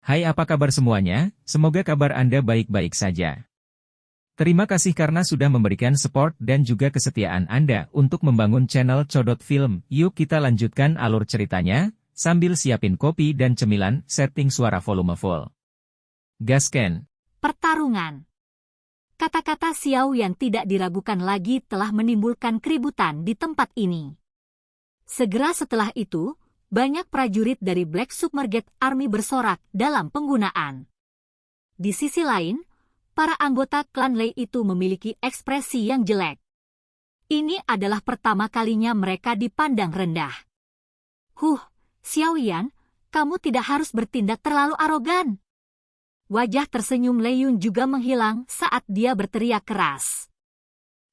Hai, apa kabar semuanya? Semoga kabar Anda baik-baik saja. Terima kasih karena sudah memberikan support dan juga kesetiaan Anda untuk membangun channel Codot Film. Yuk kita lanjutkan alur ceritanya, sambil siapin kopi dan cemilan, setting suara volume full. Gasken. Pertarungan. Kata-kata Xiao yang tidak diragukan lagi telah menimbulkan keributan di tempat ini. Segera setelah itu, banyak prajurit dari Black Submerged Army bersorak dalam penggunaan. Di sisi lain, para anggota klan Lei itu memiliki ekspresi yang jelek. Ini adalah pertama kalinya mereka dipandang rendah. Xiao Yan, kamu tidak harus bertindak terlalu arogan. Wajah tersenyum Lei Yun juga menghilang saat dia berteriak keras.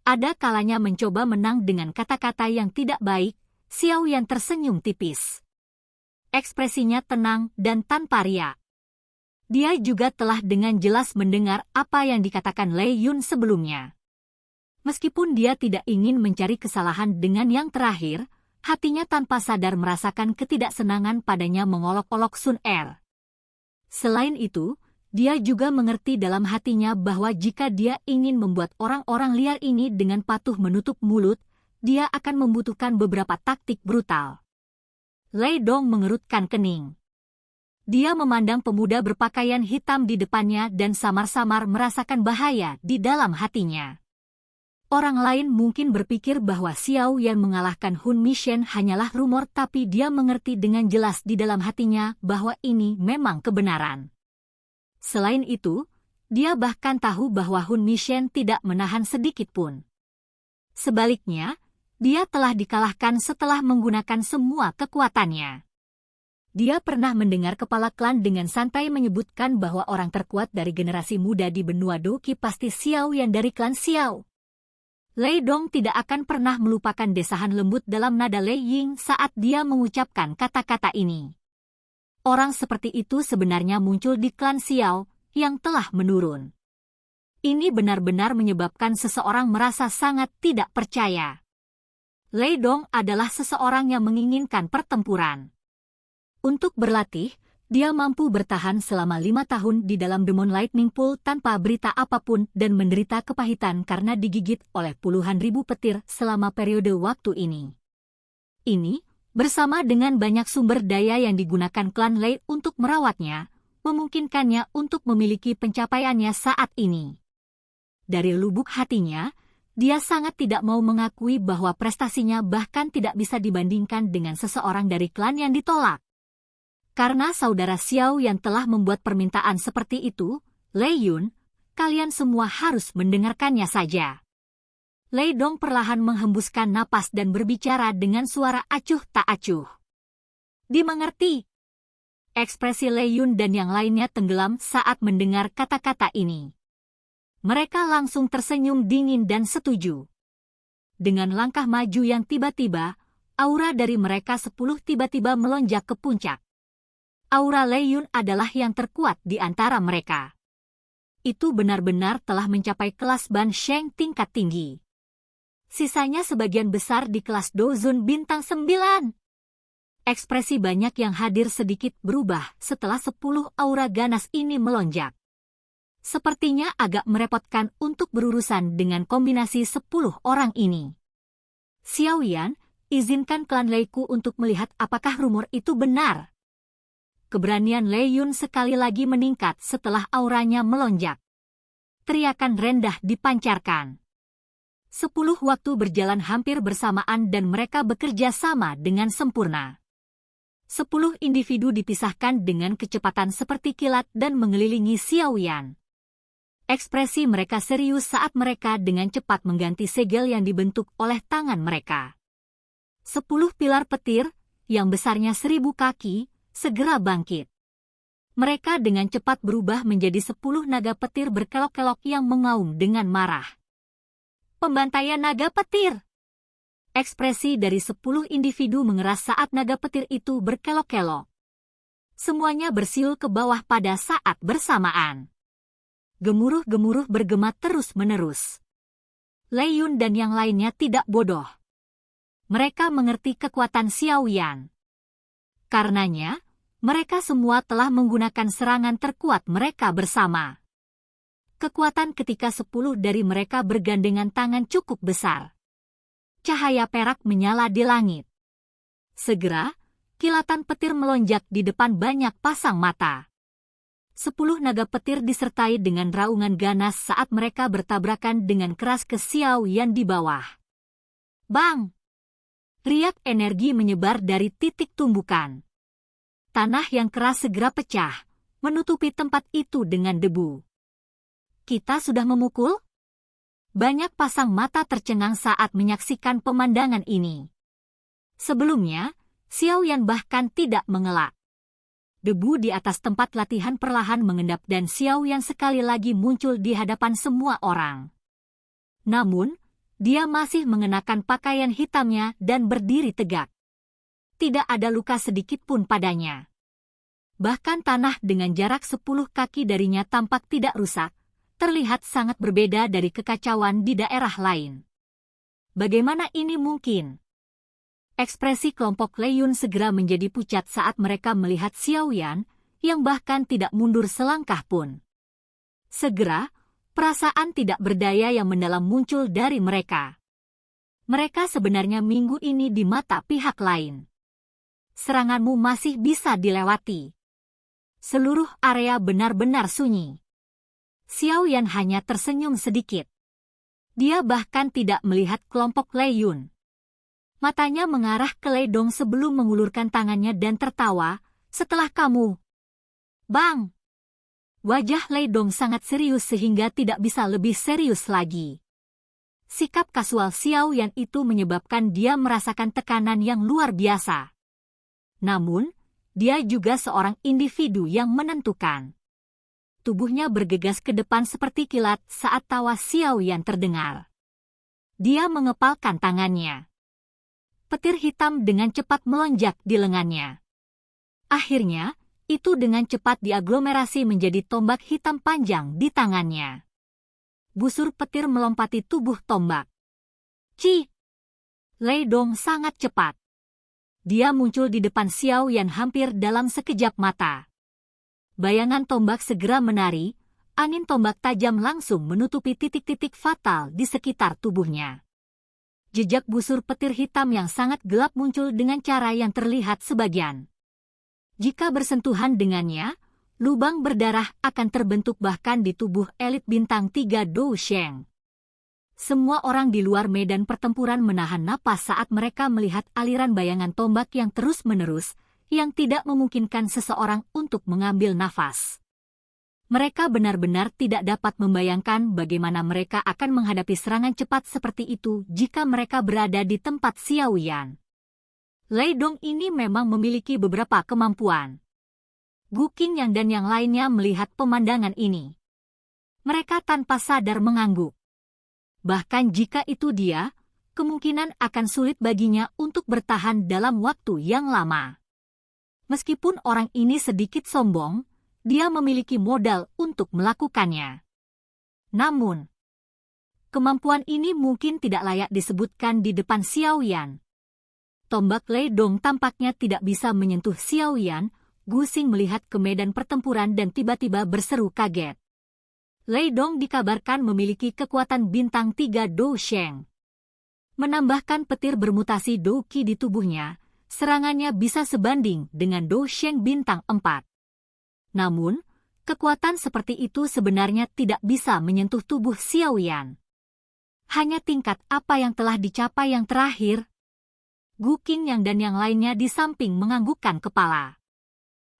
Ada kalanya mencoba menang dengan kata-kata yang tidak baik, Xiao Yan tersenyum tipis. Ekspresinya tenang dan tanpa riak. Dia juga telah dengan jelas mendengar apa yang dikatakan Lei Yun sebelumnya. Meskipun dia tidak ingin mencari kesalahan dengan yang terakhir, hatinya tanpa sadar merasakan ketidaksenangan padanya mengolok-olok Sun Er. Selain itu, dia juga mengerti dalam hatinya bahwa jika dia ingin membuat orang-orang liar ini dengan patuh menutup mulut, dia akan membutuhkan beberapa taktik brutal. Lei Dong mengerutkan kening. Dia memandang pemuda berpakaian hitam di depannya dan samar-samar merasakan bahaya di dalam hatinya. Orang lain mungkin berpikir bahwa Xiao Yan mengalahkan Hun Mishen hanyalah rumor, tapi dia mengerti dengan jelas di dalam hatinya bahwa ini memang kebenaran. Selain itu, dia bahkan tahu bahwa Hun Mishen tidak menahan sedikit pun. Sebaliknya, dia telah dikalahkan setelah menggunakan semua kekuatannya. Dia pernah mendengar kepala klan dengan santai menyebutkan bahwa orang terkuat dari generasi muda di benua Doki pasti Xiao Yan dari klan Xiao. Lei Dong tidak akan pernah melupakan desahan lembut dalam nada Lei Ying saat dia mengucapkan kata-kata ini. Orang seperti itu sebenarnya muncul di klan Xiao yang telah menurun. Ini benar-benar menyebabkan seseorang merasa sangat tidak percaya. Lei Dong adalah seseorang yang menginginkan pertempuran. Untuk berlatih, dia mampu bertahan selama 5 tahun di dalam Demon Lightning Pool tanpa berita apapun dan menderita kepahitan karena digigit oleh puluhan ribu petir selama periode waktu ini. Ini, bersama dengan banyak sumber daya yang digunakan klan Lei untuk merawatnya, memungkinkannya untuk memiliki pencapaiannya saat ini. Dari lubuk hatinya, dia sangat tidak mau mengakui bahwa prestasinya bahkan tidak bisa dibandingkan dengan seseorang dari klan yang ditolak. Karena saudara Xiao yang telah membuat permintaan seperti itu, Lei Yun, kalian semua harus mendengarkannya saja. Lei Dong perlahan menghembuskan napas dan berbicara dengan suara acuh tak acuh. Dimengerti. Ekspresi Lei Yun dan yang lainnya tenggelam saat mendengar kata-kata ini. Mereka langsung tersenyum dingin dan setuju. Dengan langkah maju yang tiba-tiba, aura dari mereka 10 tiba-tiba melonjak ke puncak. Aura Lei Yun adalah yang terkuat di antara mereka. Itu benar-benar telah mencapai kelas Ban Sheng tingkat tinggi. Sisanya sebagian besar di kelas Dozun bintang 9. Ekspresi banyak yang hadir sedikit berubah setelah 10 aura ganas ini melonjak. Sepertinya agak merepotkan untuk berurusan dengan kombinasi 10 orang ini. Xiao Yan, izinkan klan Leiku untuk melihat apakah rumor itu benar. Keberanian Lei Yun sekali lagi meningkat setelah auranya melonjak. Teriakan rendah dipancarkan. 10 waktu berjalan hampir bersamaan dan mereka bekerja sama dengan sempurna. 10 individu dipisahkan dengan kecepatan seperti kilat dan mengelilingi Xiao Yan. Ekspresi mereka serius saat mereka dengan cepat mengganti segel yang dibentuk oleh tangan mereka. 10 pilar petir, yang besarnya 1000 kaki, segera bangkit. Mereka dengan cepat berubah menjadi 10 naga petir berkelok-kelok yang mengaum dengan marah. Pembantaian naga petir. Ekspresi dari 10 individu mengeras saat naga petir itu berkelok-kelok. Semuanya bersiul ke bawah pada saat bersamaan. Gemuruh-gemuruh bergema terus-menerus. Lei Yun dan yang lainnya tidak bodoh. Mereka mengerti kekuatan Xiao Yan. Karenanya, Mereka semua telah menggunakan serangan terkuat mereka bersama. Kekuatan ketika 10 dari mereka bergandengan tangan cukup besar. Cahaya perak menyala di langit. Segera, kilatan petir melonjak di depan banyak pasang mata. 10 naga petir disertai dengan raungan ganas saat mereka bertabrakan dengan keras ke Xiao Yan di bawah. Bang! Riak energi menyebar dari titik tumbukan. Tanah yang keras segera pecah, menutupi tempat itu dengan debu. Kita sudah memukul? Banyak pasang mata tercengang saat menyaksikan pemandangan ini. Sebelumnya, Xiao Yan bahkan tidak mengelak. Debu di atas tempat latihan perlahan mengendap dan Xiao Yan sekali lagi muncul di hadapan semua orang. Namun, dia masih mengenakan pakaian hitamnya dan berdiri tegak. Tidak ada luka sedikit pun padanya. Bahkan tanah dengan jarak 10 kaki darinya tampak tidak rusak, terlihat sangat berbeda dari kekacauan di daerah lain. Bagaimana ini mungkin? Ekspresi kelompok Lei Yun segera menjadi pucat saat mereka melihat Xiao Yan, yang bahkan tidak mundur selangkah pun. Segera, perasaan tidak berdaya yang mendalam muncul dari mereka. Mereka sebenarnya minggu ini di mata pihak lain. Seranganmu masih bisa dilewati. Seluruh area benar-benar sunyi. Xiao Yan hanya tersenyum sedikit. Dia bahkan tidak melihat kelompok Lei Yun. Matanya mengarah ke Lei Dong sebelum mengulurkan tangannya dan tertawa, "Setelah kamu." Bang! Wajah Lei Dong sangat serius sehingga tidak bisa lebih serius lagi. Sikap kasual Xiao Yan itu menyebabkan dia merasakan tekanan yang luar biasa. Namun, dia juga seorang individu yang menentukan. Tubuhnya bergegas ke depan seperti kilat saat tawa Xiao Yan terdengar. Dia mengepalkan tangannya. Petir hitam dengan cepat melonjak di lengannya. Akhirnya, itu dengan cepat diaglomerasi menjadi tombak hitam panjang di tangannya. Busur petir melompati tubuh tombak. Ci! Lei Dong sangat cepat. Dia muncul di depan Xiao Yan hampir dalam sekejap mata. Bayangan tombak segera menari, angin tombak tajam langsung menutupi titik-titik fatal di sekitar tubuhnya. Jejak busur petir hitam yang sangat gelap muncul dengan cara yang terlihat sebagian. Jika bersentuhan dengannya, lubang berdarah akan terbentuk bahkan di tubuh elit bintang 3 Dou Sheng. Semua orang di luar medan pertempuran menahan napas saat mereka melihat aliran bayangan tombak yang terus-menerus, yang tidak memungkinkan seseorang untuk mengambil nafas. Mereka benar-benar tidak dapat membayangkan bagaimana mereka akan menghadapi serangan cepat seperti itu jika mereka berada di tempat Xiao Yan. Lei Dong ini memang memiliki beberapa kemampuan. Gu Qingyang dan yang lainnya melihat pemandangan ini. Mereka tanpa sadar mengangguk. Bahkan jika itu dia, kemungkinan akan sulit baginya untuk bertahan dalam waktu yang lama. Meskipun orang ini sedikit sombong, dia memiliki modal untuk melakukannya. Namun, kemampuan ini mungkin tidak layak disebutkan di depan Xiao Yan. Tombak Lei Dong tampaknya tidak bisa menyentuh Xiao Yan. Gu Xing melihat ke medan pertempuran dan tiba-tiba berseru kaget. Lei Dong dikabarkan memiliki kekuatan bintang 3 Dou Sheng. Menambahkan petir bermutasi Dou Qi di tubuhnya, serangannya bisa sebanding dengan Dou Sheng bintang 4. Namun, kekuatan seperti itu sebenarnya tidak bisa menyentuh tubuh Xiao Yan. Hanya tingkat apa yang telah dicapai yang terakhir. Gu Qingyang dan yang lainnya di samping menganggukkan kepala.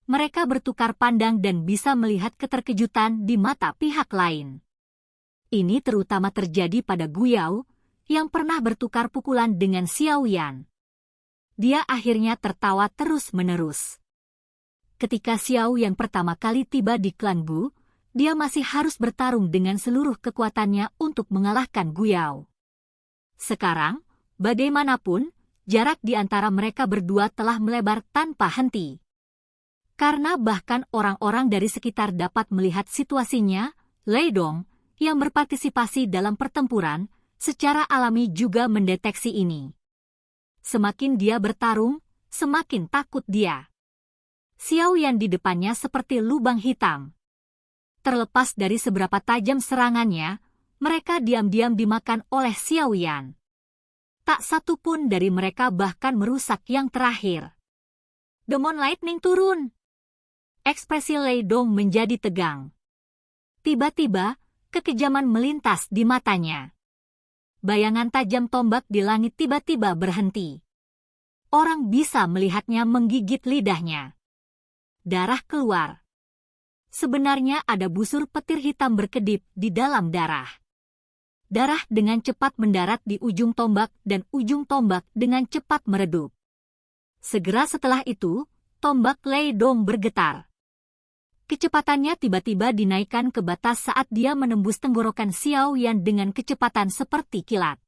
Mereka bertukar pandang dan bisa melihat keterkejutan di mata pihak lain. Ini terutama terjadi pada Gu Yao, yang pernah bertukar pukulan dengan Xiao Yan. Dia akhirnya tertawa terus-menerus. Ketika Xiao Yan pertama kali tiba di klan Gu, dia masih harus bertarung dengan seluruh kekuatannya untuk mengalahkan Gu Yao. Sekarang, bagaimanapun, jarak di antara mereka berdua telah melebar tanpa henti. Karena bahkan orang-orang dari sekitar dapat melihat situasinya, Lei Dong, yang berpartisipasi dalam pertempuran, secara alami juga mendeteksi ini. Semakin dia bertarung, semakin takut dia. Xiao Yan di depannya seperti lubang hitam. Terlepas dari seberapa tajam serangannya, mereka diam-diam dimakan oleh Xiao Yan. Tak satu pun dari mereka bahkan merusak yang terakhir. Demon Lightning turun. Ekspresi Lei Dong menjadi tegang. Tiba-tiba, kekejaman melintas di matanya. Bayangan tajam tombak di langit tiba-tiba berhenti. Orang bisa melihatnya menggigit lidahnya. Darah keluar. Sebenarnya ada busur petir hitam berkedip di dalam darah. Darah dengan cepat mendarat di ujung tombak dan ujung tombak dengan cepat meredup. Segera setelah itu, tombak Lei Dong bergetar. Kecepatannya tiba-tiba dinaikkan ke batas saat dia menembus tenggorokan Xiao Yan dengan kecepatan seperti kilat.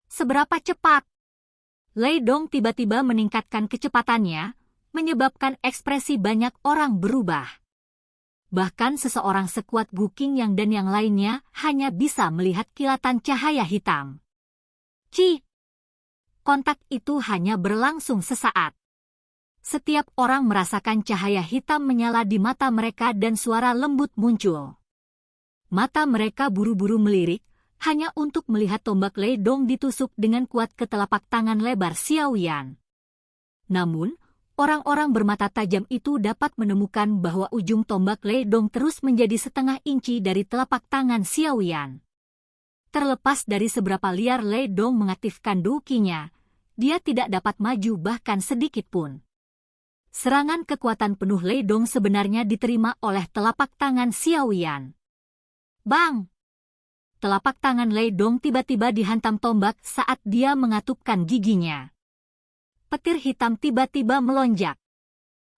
Seberapa cepat? Lei Dong tiba-tiba meningkatkan kecepatannya, menyebabkan ekspresi banyak orang berubah. Bahkan seseorang sekuat Gu Qingyang dan yang lainnya hanya bisa melihat kilatan cahaya hitam. Ci! Kontak itu hanya berlangsung sesaat. Setiap orang merasakan cahaya hitam menyala di mata mereka dan suara lembut muncul. Mata mereka buru-buru melirik, hanya untuk melihat tombak Lei Dong ditusuk dengan kuat ke telapak tangan lebar Xiao Yan. Namun, orang-orang bermata tajam itu dapat menemukan bahwa ujung tombak Lei Dong terus menjadi setengah inci dari telapak tangan Xiao Yan. Terlepas dari seberapa liar Lei Dong mengaktifkan dukinya, dia tidak dapat maju bahkan sedikit pun. Serangan kekuatan penuh Lei Dong sebenarnya diterima oleh telapak tangan Xiao Yan. Bang! Telapak tangan Lei Dong tiba-tiba dihantam tombak saat dia mengatupkan giginya. Petir hitam tiba-tiba melonjak.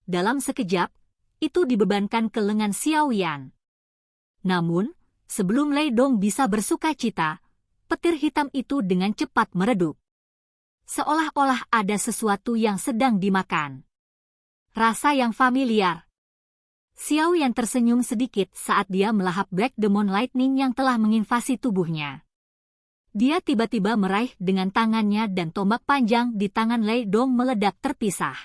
Dalam sekejap, itu dibebankan ke lengan Xiao Yan. Namun, sebelum Lei Dong bisa bersukacita, petir hitam itu dengan cepat meredup. Seolah-olah ada sesuatu yang sedang dimakan. Rasa yang familiar. Xiao Yan tersenyum sedikit saat dia melahap Black Demon Lightning yang telah menginvasi tubuhnya. Dia tiba-tiba meraih dengan tangannya dan tombak panjang di tangan Lei Dong meledak terpisah.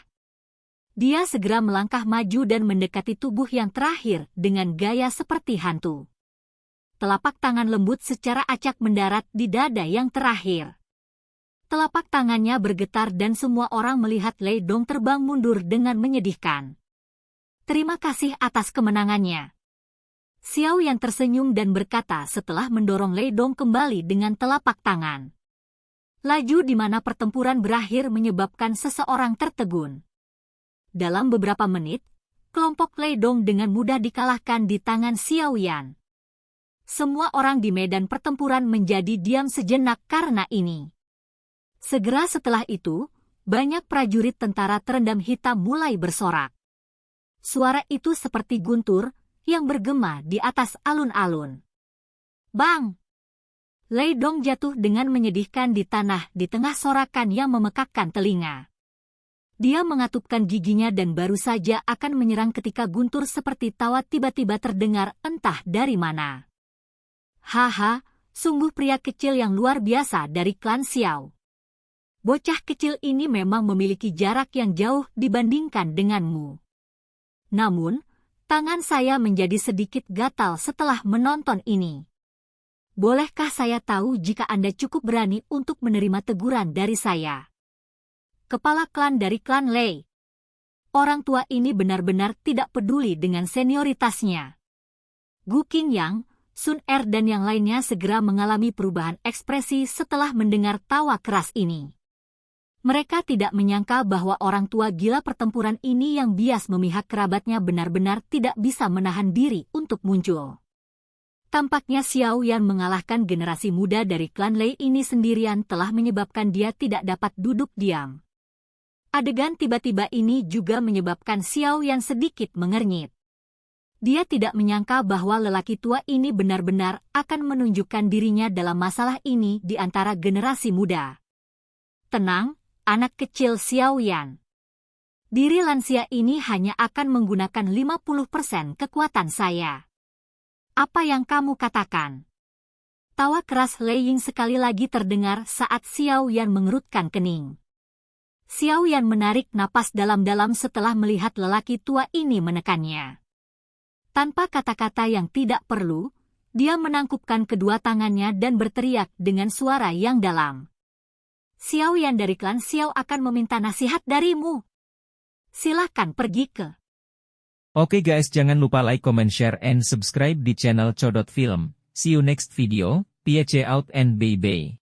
Dia segera melangkah maju dan mendekati tubuh yang terakhir dengan gaya seperti hantu. Telapak tangan lembut secara acak mendarat di dada yang terakhir. Telapak tangannya bergetar dan semua orang melihat Lei Dong terbang mundur dengan menyedihkan. Terima kasih atas kemenangannya. Xiao Yan tersenyum dan berkata setelah mendorong Lei Dong kembali dengan telapak tangan. Laju di mana pertempuran berakhir menyebabkan seseorang tertegun. Dalam beberapa menit, kelompok Lei Dong dengan mudah dikalahkan di tangan Xiao Yan. Semua orang di medan pertempuran menjadi diam sejenak karena ini. Segera setelah itu, banyak prajurit tentara terendam hitam mulai bersorak. Suara itu seperti guntur yang bergema di atas alun-alun. Bang! Lei Dong jatuh dengan menyedihkan di tanah di tengah sorakan yang memekakkan telinga. Dia mengatupkan giginya dan baru saja akan menyerang ketika guntur seperti tawa tiba-tiba terdengar entah dari mana. Haha, sungguh pria kecil yang luar biasa dari klan Xiao. Bocah kecil ini memang memiliki jarak yang jauh dibandingkan denganmu. Namun, tangan saya menjadi sedikit gatal setelah menonton ini. Bolehkah saya tahu jika Anda cukup berani untuk menerima teguran dari saya? Kepala klan dari klan Lei. Orang tua ini benar-benar tidak peduli dengan senioritasnya. Gu Qingyang, Sun Er dan yang lainnya segera mengalami perubahan ekspresi setelah mendengar tawa keras ini. Mereka tidak menyangka bahwa orang tua gila pertempuran ini yang bias memihak kerabatnya benar-benar tidak bisa menahan diri untuk muncul. Tampaknya Xiao Yan mengalahkan generasi muda dari klan Lei ini sendirian telah menyebabkan dia tidak dapat duduk diam. Adegan tiba-tiba ini juga menyebabkan Xiao Yan sedikit mengernyit. Dia tidak menyangka bahwa lelaki tua ini benar-benar akan menunjukkan dirinya dalam masalah ini di antara generasi muda. Tenang, anak kecil Xiao Yan. Diri lansia ini hanya akan menggunakan 50% kekuatan saya. Apa yang kamu katakan? Tawa keras Lei Ying sekali lagi terdengar saat Xiao Yan mengerutkan kening. Xiao Yan menarik napas dalam-dalam setelah melihat lelaki tua ini menekannya. Tanpa kata-kata yang tidak perlu, dia menangkupkan kedua tangannya dan berteriak dengan suara yang dalam. Xiao Yan dari klan Xiao akan meminta nasihat darimu. Silahkan pergi ke. Oke guys, jangan lupa like, comment, share, and subscribe di channel Codot Film. See you next video, peace out and bye-bye.